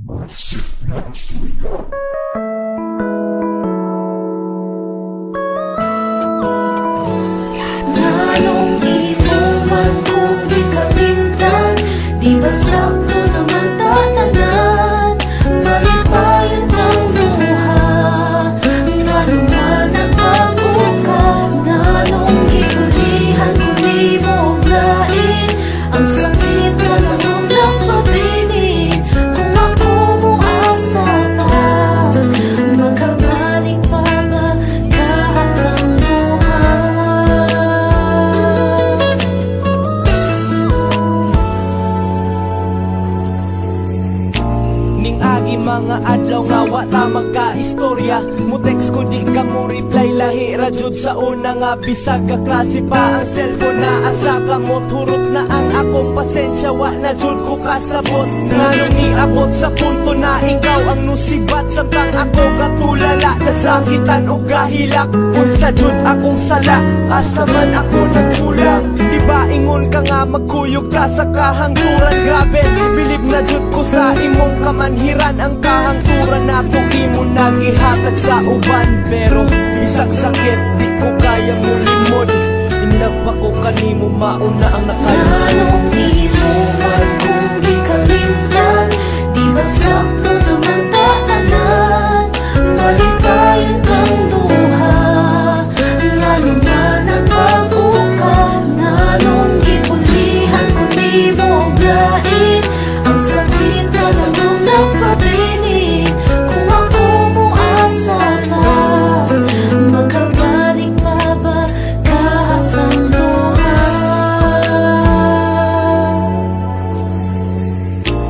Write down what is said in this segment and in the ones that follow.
Nanong inuman kung di kalimtan, di ba sakto naman tatanan? Malipayon ang luha, nanong managbago ka. Nanong ipulihan kung di mo lain, ang sakit na lamang ng pabilin. Kung ako mo asa pa, makabalik pa ba kahit ang luha? Ning agi mga adlaw nga wa ta magka-istorya, mo text ko di ka mo reply, lahi ra jud sa una nga bisag ka klase pa ang cellphone na asa ka mo. Turok na ang akong pasensya, wa na jud ko kasabot. Nganong niabot sa punto na ikaw ang nusibat, samtang ako katulala, nasakitan o gahilak. Unsa jud akong sala, asa man ako nagkulang. Diba ingon ka nga magkuyog ta sa kahangturan. Grabe, bilib na jud ko sa imong kamanhiran. Ang kahangturan na imo nagihatag sa uban, pero bisag sakit di ko kaya mo limod. Inlove pa ko kanimo, mauna ang nakalusod. Nanong inuman kung di kalimtan, di ba sakto naman tatanan? Malipayon kang luha, nanong managbago ka. Nanong ipulihan kung di mo lain, ang sakit na lamang ng pabilin. Kung ako mo asa pa, makabalik pa ba kahit ang luha?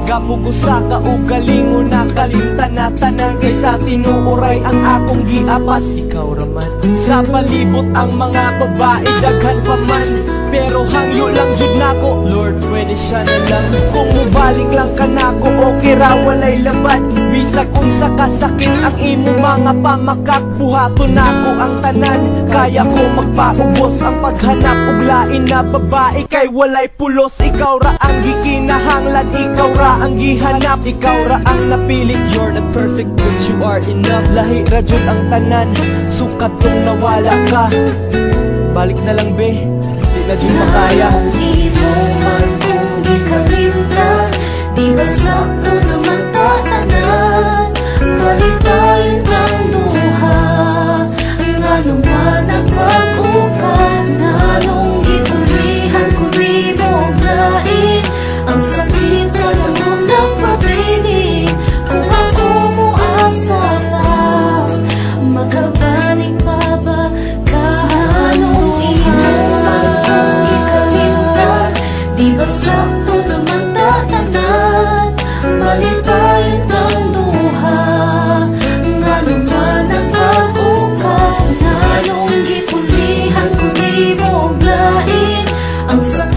Gapugusa ka o galingon na kalimtan na tanan, kaysa tinuoray ang akong giapas. Ikaw raman sa palibot ang mga babae daghan pa man, pero hangyo lang jud nako. Lord, pwede siya na lang. Kung mubalik lang ka nako, okay ra walay labat. Bisag unsa kasakit ang imo mga pamakak, buhaton nako ang tanan. Kaya ko magpaubos ang paghanap og lain na babae, kay walay pulos. Ikaw ra ang gikinahanglan, ikaw ra ang gihanap, ikaw ra ang napili. You're not perfect but you are enough. Lahi ra jud ang tanan, sukat kung nawala ka. Balik na lang be, di na jud makaya. Nanong inuman kung di kalimtan, di ba sakto naman tatanan? Malipayon kang luha, nanong managbago ka. Nanong ipulihan kung di mo lain, ang sakit na lamang ng pabilin. Kung ako mo asa pa, makabalik pa ba kahit anong inuman kung di kalimtan, di ba sakto naman tatanan? Malipayon kang luha, nanong managbago ka. Nanong ipulihan kung di mo lain, ang sakit